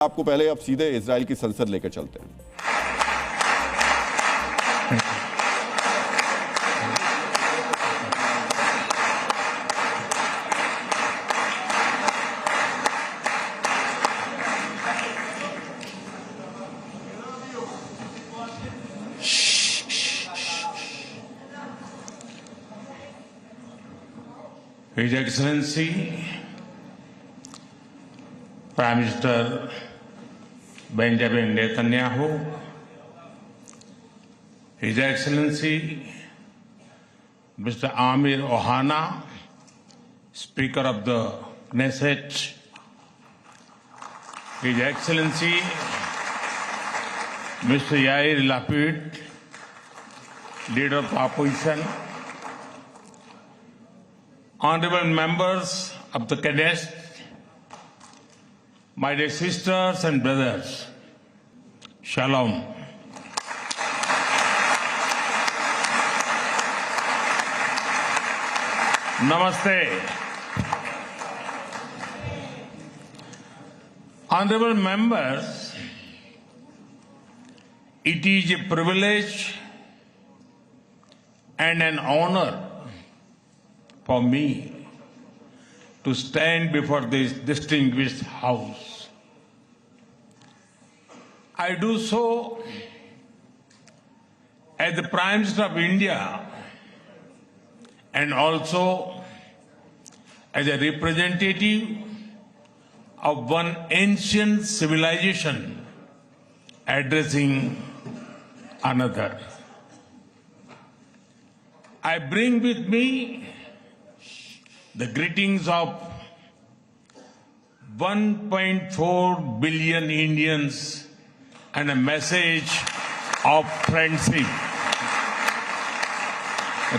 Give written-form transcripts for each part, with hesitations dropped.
आपको पहले अब सीधे इजराइल की संसद लेकर चलते हैं। His Excellency Prime Minister Benjamin Netanyahu, His Excellency Mr. Amir Ohana, Speaker of the Knesset, His Excellency Mr. Yair Lapid, Leader of the Opposition, Honorable members of the Knesset, my dear sisters and brothers, Shalom. Namaste. Honorable members, it is a privilege and an honor for me to stand before this distinguished House. I do so as the Prime Minister of India and also as a representative of one ancient civilization addressing another. I bring with me the greetings of 1.4 billion Indians and a message of friendship,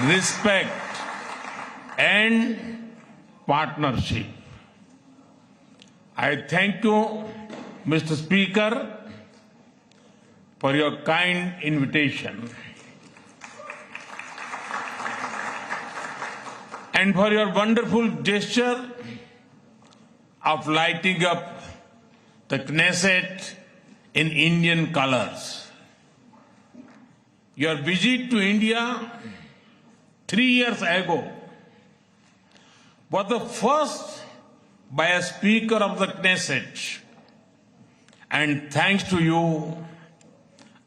respect, and partnership. I thank you, Mr. Speaker, for your kind invitation and for your wonderful gesture of lighting up the Knesset in Indian colors. Your visit to India 3 years ago was the first by a Speaker of the Knesset, and thanks to you,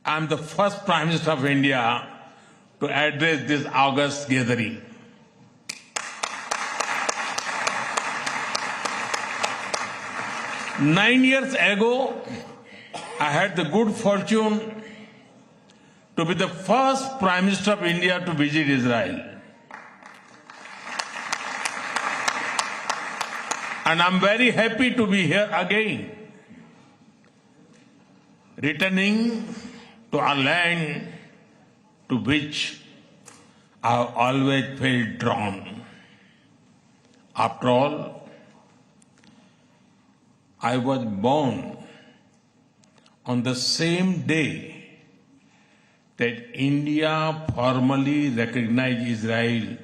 I am the first Prime Minister of India to address this august gathering. Nine years ago, I had the good fortune to be the first Prime Minister of India to visit Israel. And I'm very happy to be here again, returning to a land to which I have always felt drawn. After all, I was born on the same day that India formally recognized Israel,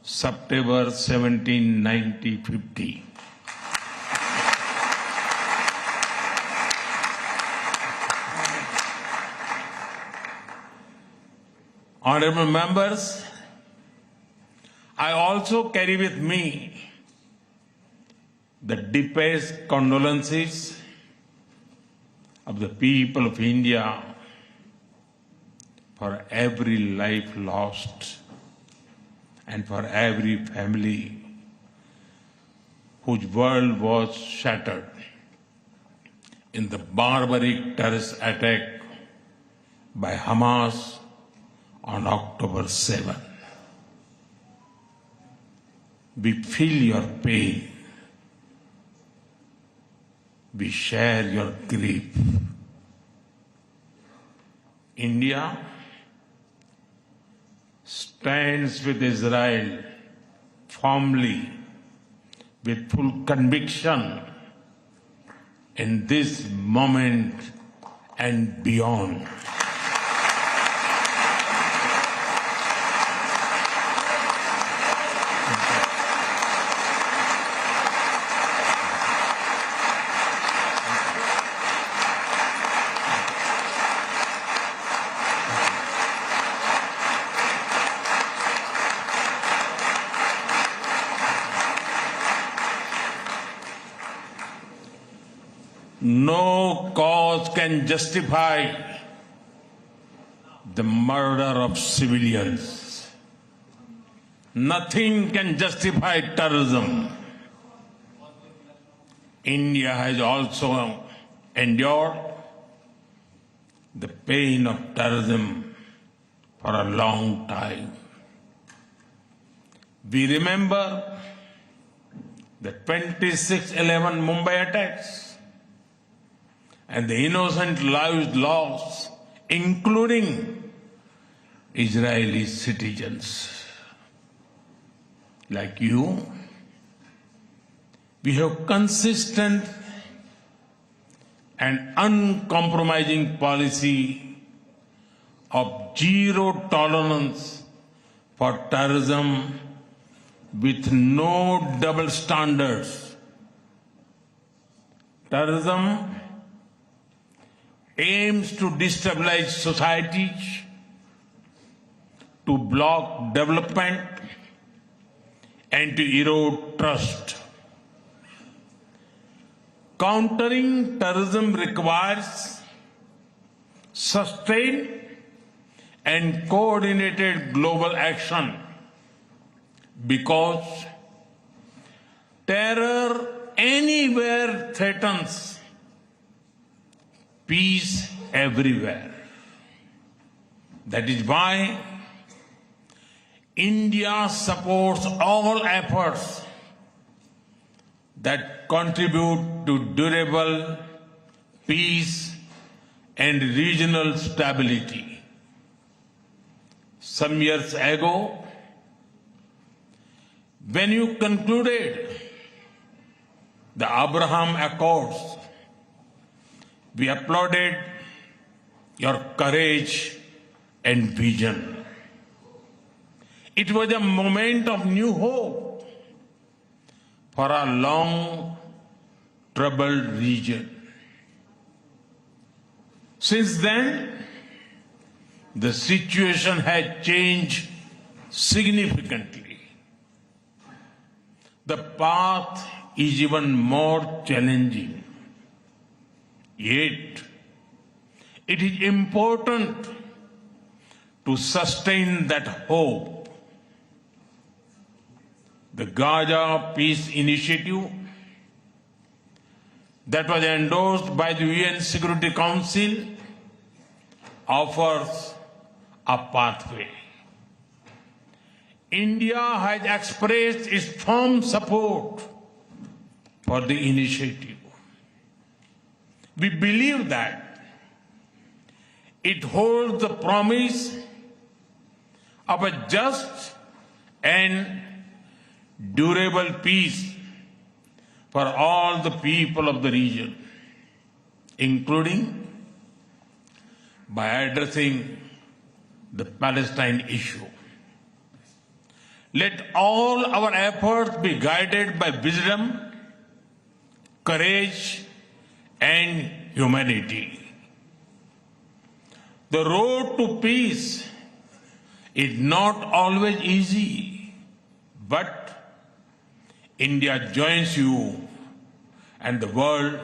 September 17, 1950. Honorable members, I also carry with me the deepest condolences of the people of India for every life lost and for every family whose world was shattered in the barbaric terrorist attack by Hamas on October 7. We feel your pain. We share your grief. India stands with Israel firmly, with full conviction in this moment and beyond. No cause can justify the murder of civilians. Nothing can justify terrorism. India has also endured the pain of terrorism for a long time. We remember the 26/11 Mumbai attacks and the innocent lives lost, including Israeli citizens. Like you, we have consistent and uncompromising policy of zero tolerance for terrorism with no double standards. Terrorism aims to destabilize societies, to block development, and to erode trust. Countering terrorism requires sustained and coordinated global action because terror anywhere threatens peace everywhere. That is why India supports all efforts that contribute to durable peace and regional stability. Some years ago, when you concluded the Abraham Accords, we applauded your courage and vision. It was a moment of new hope for a long troubled region. Since then, the situation has changed significantly. The path is even more challenging. Yet, it is important to sustain that hope. The Gaza Peace Initiative that was endorsed by the UN Security Council offers a pathway. India has expressed its firm support for the initiative. We believe that it holds the promise of a just and durable peace for all the people of the region, including by addressing the Palestine issue. Let all our efforts be guided by wisdom, courage, and humanity. The road to peace is not always easy, but India joins you and the world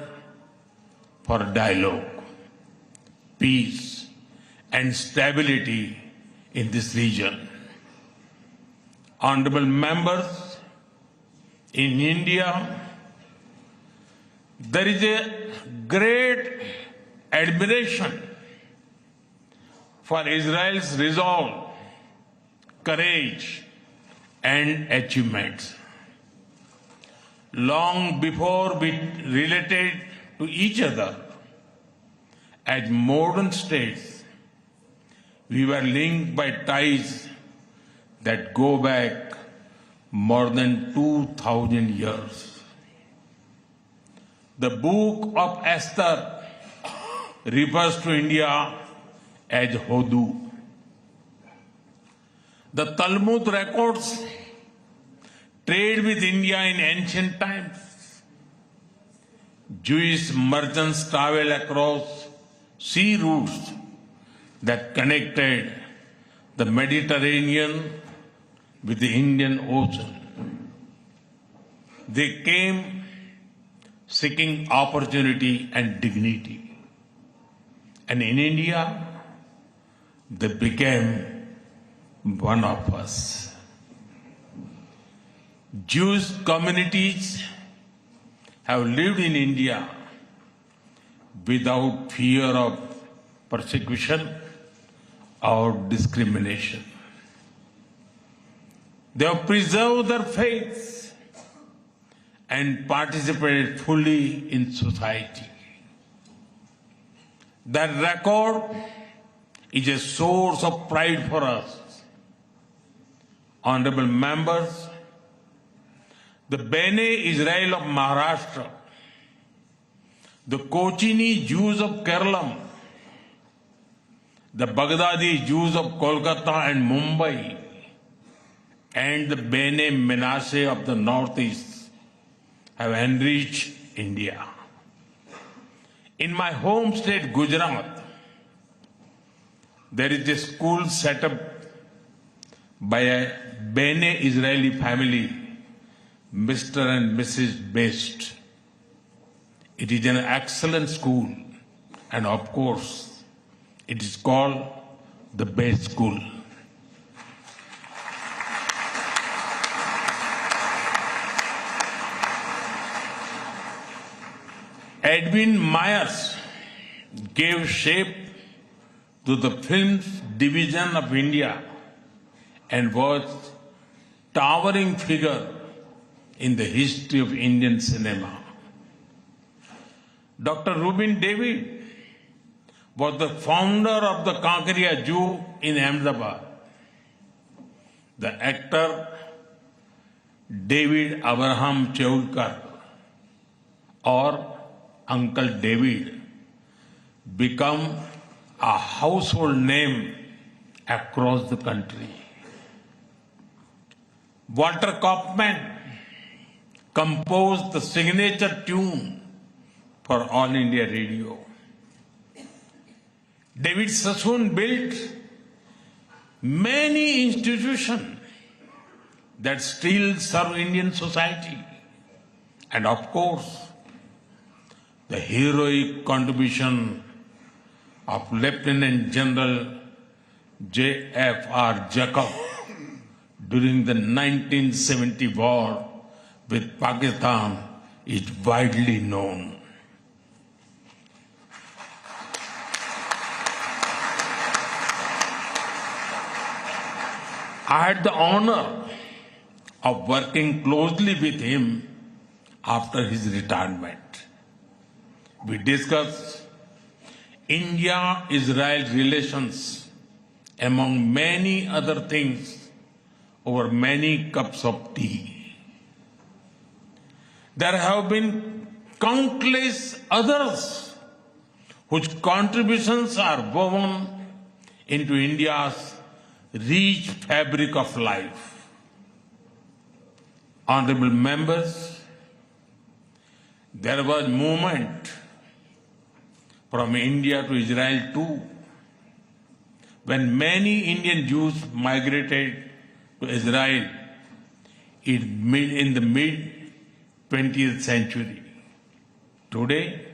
for dialogue, peace, and stability in this region. Honorable members, in India, there is a great admiration for Israel's resolve, courage, and achievements. Long before we related to each other as modern states, we were linked by ties that go back more than 2,000 years. The book of Esther refers to India as Hodu. The Talmud records trade with India in ancient times. Jewish merchants traveled across sea routes that connected the Mediterranean with the Indian Ocean. They came seeking opportunity and dignity. And in India, they became one of us. Jewish communities have lived in India without fear of persecution or discrimination. They have preserved their faith and participated fully in society. That record is a source of pride for us. Honorable members, the Bene Israel of Maharashtra, the Kochini Jews of Kerala, the Baghdadi Jews of Kolkata and Mumbai, and the Bene Menashe of the Northeast have enriched India. In my home state, Gujarat, there is a school set up by a Bene Israeli family, Mr. and Mrs. Best. It is an excellent school, and of course, it is called the Best School. Edwin Myers gave shape to the film's division of India and was a towering figure in the history of Indian cinema. Dr. Rubin David was the founder of the Kankaria Jew in Ahmedabad. The actor David Abraham Cheulkar, or Uncle David, become a household name across the country. Walter Kaufman composed the signature tune for All India Radio. David Sassoon built many institutions that still serve Indian society. And of course, the heroic contribution of Lieutenant General J.F.R. Jacob during the 1970 war with Pakistan is widely known. I had the honor of working closely with him after his retirement. We discussed India-Israel relations, among many other things, over many cups of tea. There have been countless others whose contributions are woven into India's rich fabric of life. Honorable members, there was movement from India to Israel too, when many Indian Jews migrated to Israel in the mid-20th century. Today,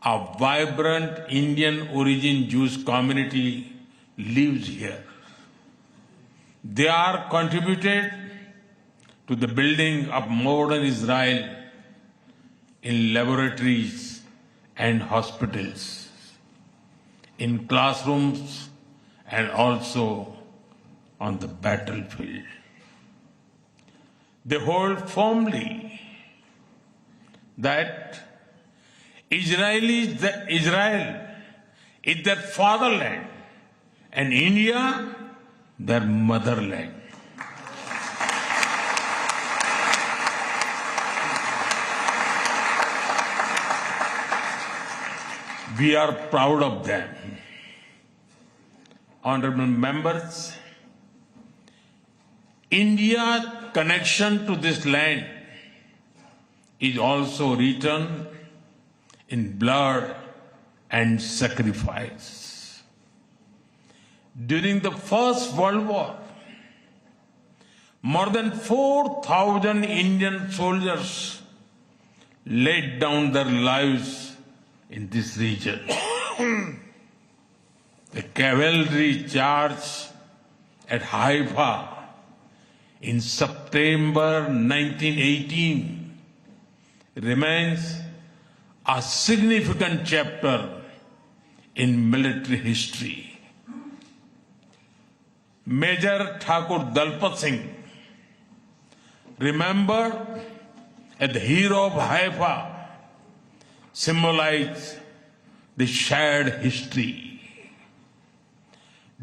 a vibrant Indian origin Jewish community lives here. They are contributed to the building of modern Israel in laboratories and hospitals, in classrooms, and also on the battlefield. They hold firmly that Israel is their fatherland and India their motherland. We are proud of them. Honorable members, India's connection to this land is also written in blood and sacrifice. During the First World War, more than 4,000 Indian soldiers laid down their lives in this region. The cavalry charge at Haifa in September 1918 remains a significant chapter in military history. Major Thakur Dalpat Singh, remembered as the hero of Haifa, symbolized the shared history.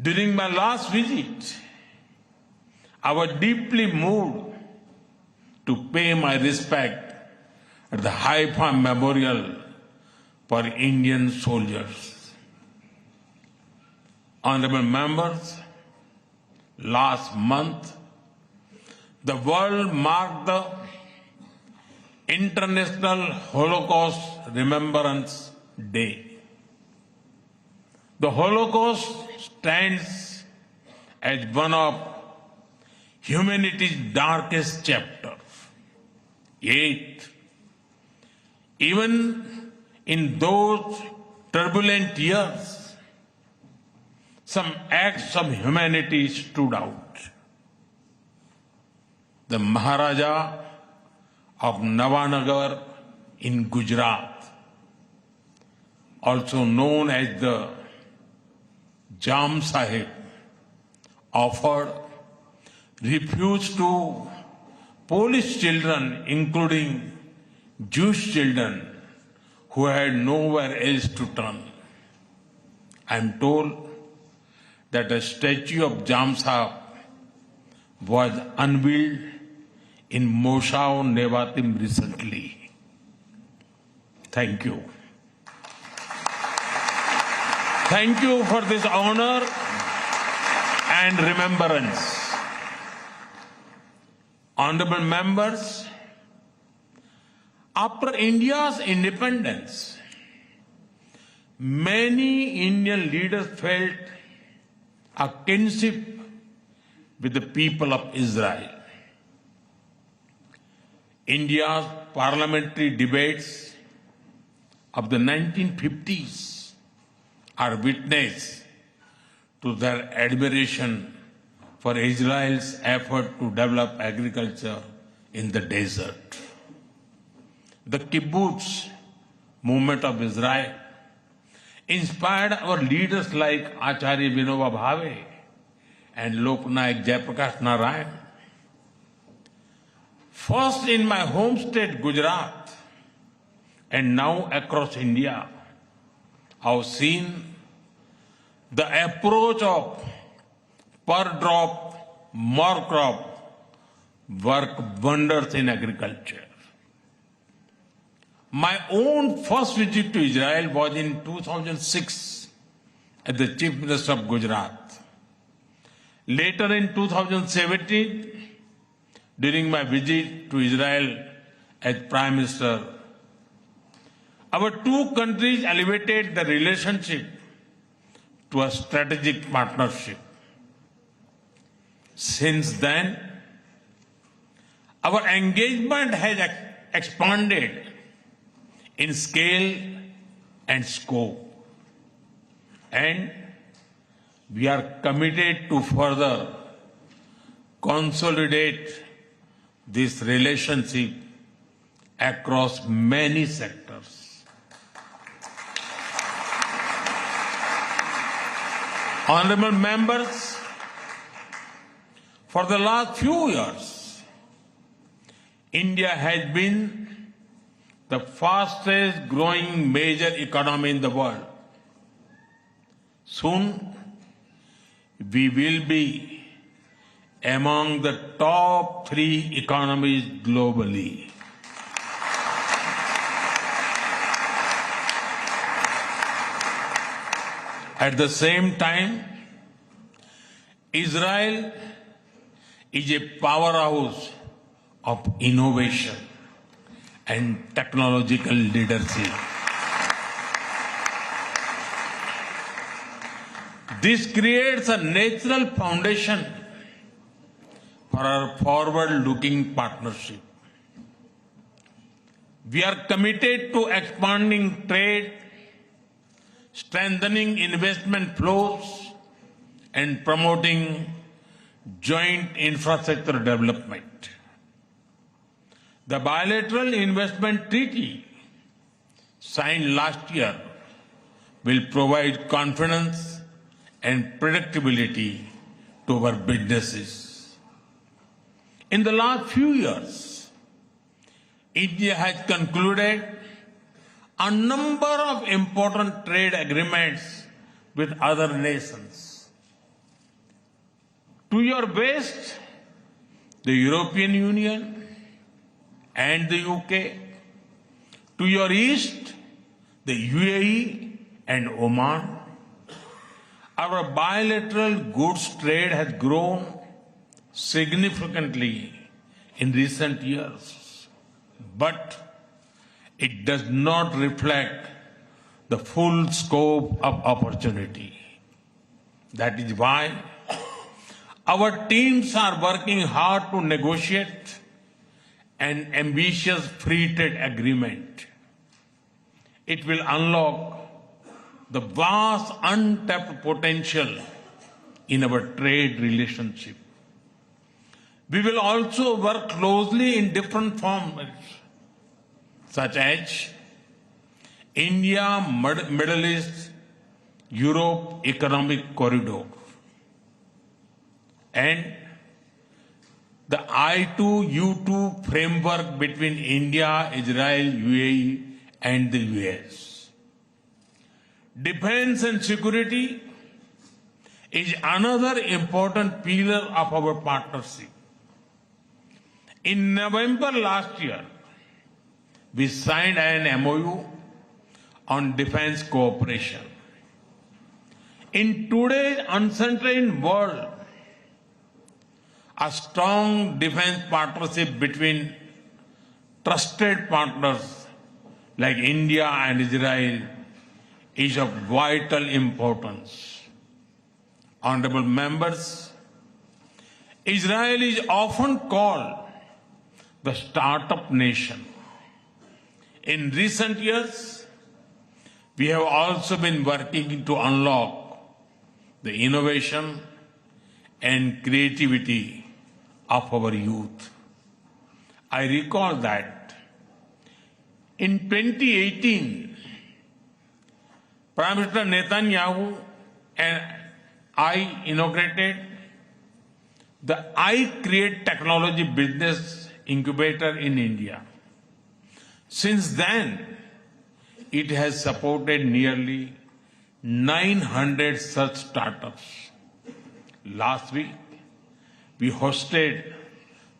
During my last visit, I was deeply moved to pay my respect at the Haifa Memorial for Indian soldiers. Honorable members, last month, the world marked the International Holocaust Remembrance Day. The Holocaust stands as one of humanity's darkest chapters. Yet, even in those turbulent years, some acts of humanity stood out. The Maharaja of Navanagar in Gujarat, also known as the Jam Sahib, offered refuge to Polish children, including Jewish children who had nowhere else to turn. I am told that a statue of Jam Sahib was unveiled in Moshav Nevatim recently. Thank you. Thank you for this honor and remembrance. Honorable members, after India's independence, many Indian leaders felt a kinship with the people of Israel. India's parliamentary debates of the 1950s are witness to their admiration for Israel's effort to develop agriculture in the desert. The kibbutz movement of Israel inspired our leaders like Acharya Vinoba Bhave and Loknayak Jayaprakash Narayan. First in my home state, Gujarat, and now across India, I've seen the approach of per drop, more crop work wonders in agriculture. My own first visit to Israel was in 2006 as the Chief Minister of Gujarat. Later in 2017, during my visit to Israel as Prime Minister, our two countries elevated the relationship to a strategic partnership. Since then, our engagement has expanded in scale and scope, and we are committed to further consolidate this relationship across many sectors. Honorable members, for the last few years, India has been the fastest growing major economy in the world. Soon, we will be among the top 3 economies globally. At the same time, Israel is a powerhouse of innovation and technological leadership. This creates a natural foundation for our forward-looking partnership. We are committed to expanding trade, strengthening investment flows, and promoting joint infrastructure development. The bilateral investment treaty signed last year will provide confidence and predictability to our businesses. In the last few years, India has concluded a number of important trade agreements with other nations. To your west, the European Union and the UK. To your east, the UAE and Oman. Our bilateral goods trade has grown significantly in recent years, but it does not reflect the full scope of opportunity. That is why our teams are working hard to negotiate an ambitious free trade agreement. It will unlock the vast untapped potential in our trade relationship. We will also work closely in different formats, such as India, Middle East, Europe Economic Corridor, and the I2U2 framework between India, Israel, UAE, and the US. Defense and security is another important pillar of our partnership. In November last year, we signed an MOU on defense cooperation. In today's uncertain world, a strong defense partnership between trusted partners like India and Israel is of vital importance. Honorable members, Israel is often called the startup nation. In recent years, we have also been working to unlock the innovation and creativity of our youth. I recall that in 2018, Prime Minister Netanyahu and I inaugurated the I Create Technology Business Incubator in India. Since then, it has supported nearly 900 such startups. Last week, we hosted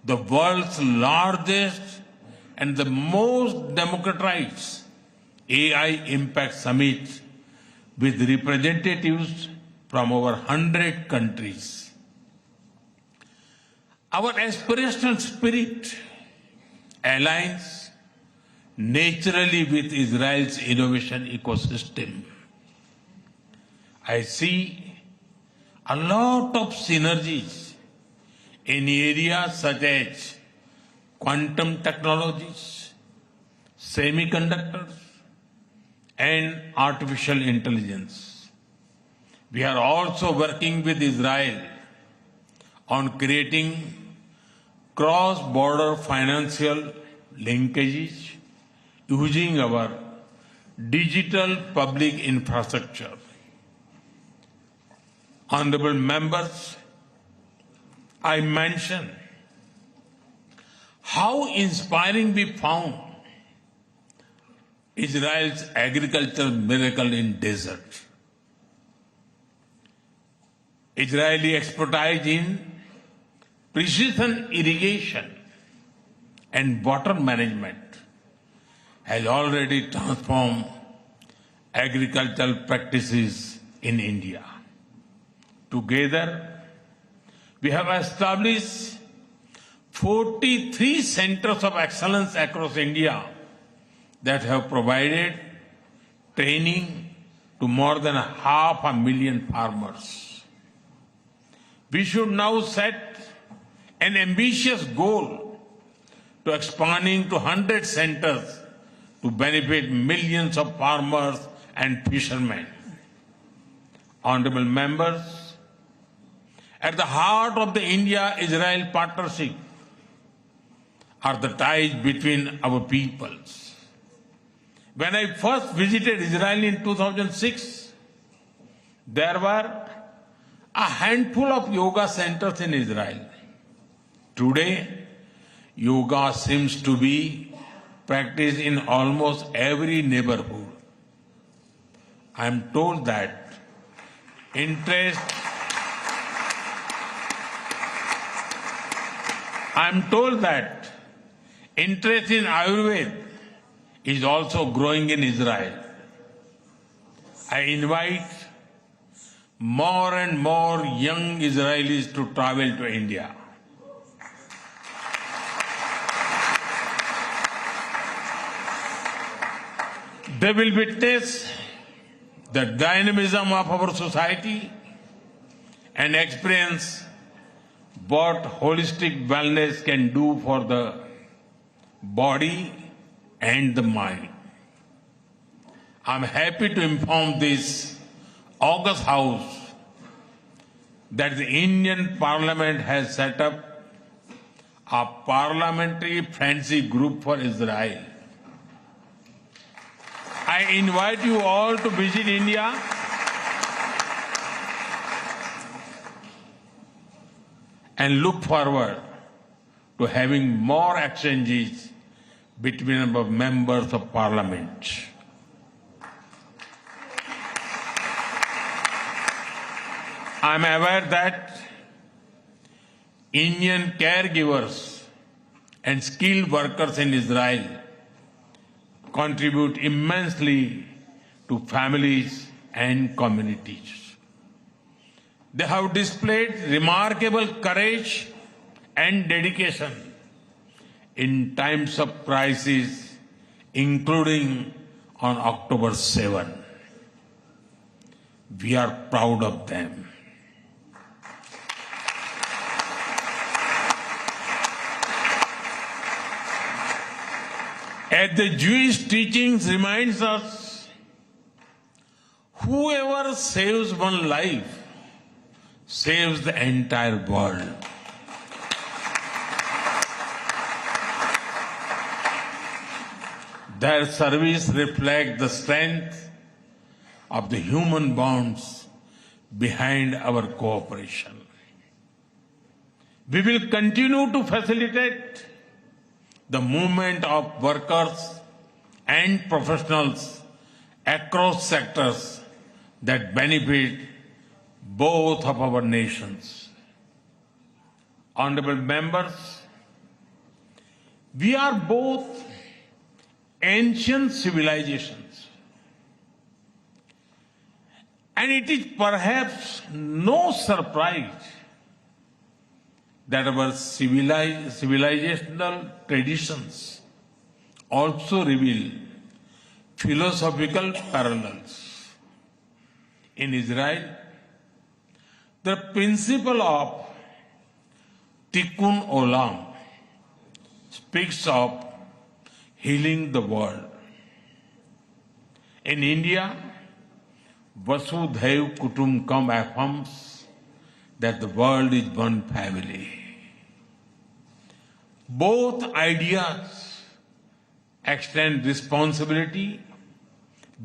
the world's largest and the most democratized AI Impact Summit with representatives from over 100 countries. Our aspirational spirit aligns naturally with Israel's innovation ecosystem. I see a lot of synergies in areas such as quantum technologies, semiconductors, and artificial intelligence. We are also working with Israel on creating cross-border financial linkages using our digital public infrastructure. Honorable members, I mentioned how inspiring we found Israel's agricultural miracle in desert. Israeli expertise in precision irrigation and water management has already transformed agricultural practices in India. Together, we have established 43 centers of excellence across India that have provided training to more than 500,000 farmers. We should now set an ambitious goal to expanding to 100 centers to benefit millions of farmers and fishermen. Honorable members, at the heart of the India-Israel partnership are the ties between our peoples. When I first visited Israel in 2006, there were a handful of yoga centers in Israel. Today, yoga seems to be practiced in almost every neighborhood. I am told that interest in Ayurveda is also growing in Israel. I invite more and more young Israelis to travel to India. They will witness the dynamism of our society and experience what holistic wellness can do for the body and the mind. I'm happy to inform this August House that the Indian Parliament has set up a parliamentary friendship group for Israel. I invite you all to visit India and look forward to having more exchanges between our members of parliament. I am aware that Indian caregivers and skilled workers in Israel contribute immensely to families and communities. They have displayed remarkable courage and dedication in times of crisis, including on October 7. We are proud of them. As the Jewish teachings reminds us, whoever saves one life saves the entire world. Their service reflects the strength of the human bonds behind our cooperation. We will continue to facilitate the movement of workers and professionals across sectors that benefit both of our nations. Honorable members, we are both ancient civilizations, and it is perhaps no surprise that our civilizational traditions also reveal philosophical parallels. In Israel, the principle of Tikkun Olam speaks of healing the world. In India, Vasudhaiv Kutumbakam affirms that the world is one family. Both ideas extend responsibility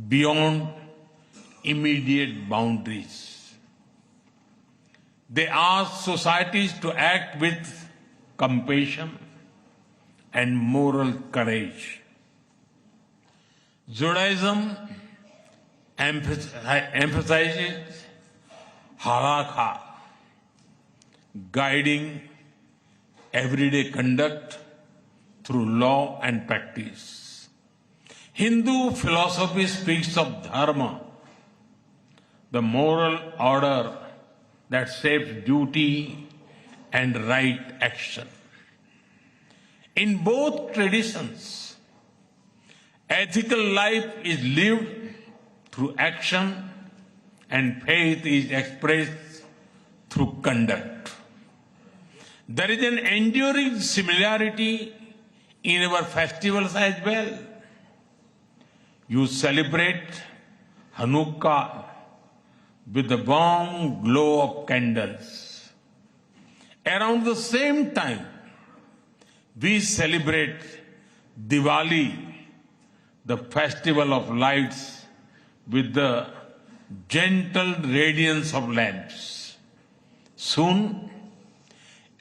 beyond immediate boundaries. They ask societies to act with compassion and moral courage. Judaism emphasizes halakha, guiding everyday conduct through law and practice. Hindu philosophy speaks of dharma, the moral order that shapes duty and right action. In both traditions, ethical life is lived through action and faith is expressed through conduct. There is an enduring similarity in our festivals as well. you celebrate Hanukkah with the warm glow of candles. Around the same time, we celebrate Diwali, the festival of lights, with the gentle radiance of lamps. Soon,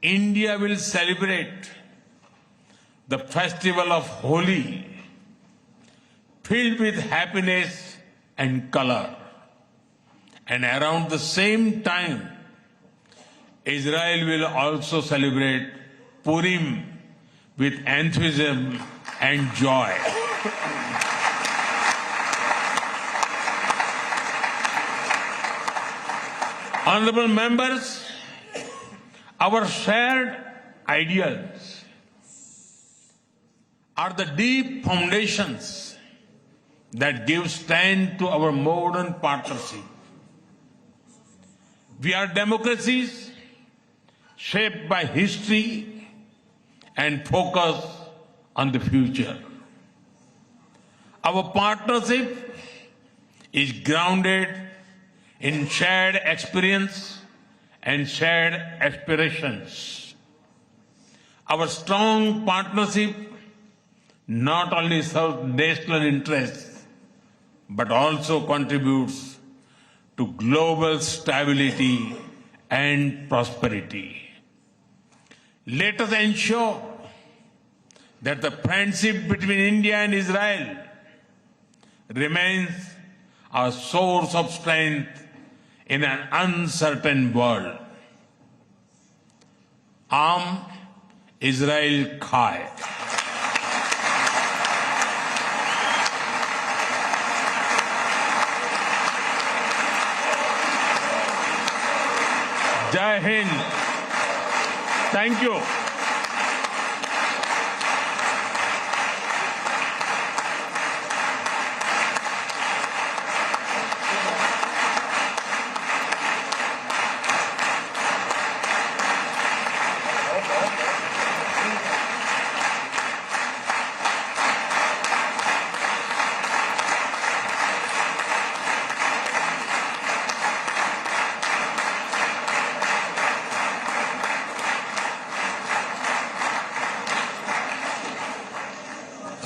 India will celebrate the festival of Holi, filled with happiness and color. And around the same time, Israel will also celebrate Purim with enthusiasm and joy. Honorable members, our shared ideals are the deep foundations that give strength to our modern partnership. We are democracies shaped by history and focus on the future. Our partnership is grounded in shared experience and shared aspirations. Our strong partnership not only serves national interests, but also contributes to global stability and prosperity. Let us ensure that the friendship between India and Israel remains a source of strength in an uncertain world. Am Israel Chai. Jai Hind. Thank you.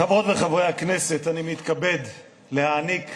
חברות וחברי הכנסת, אני מתכבד להעניק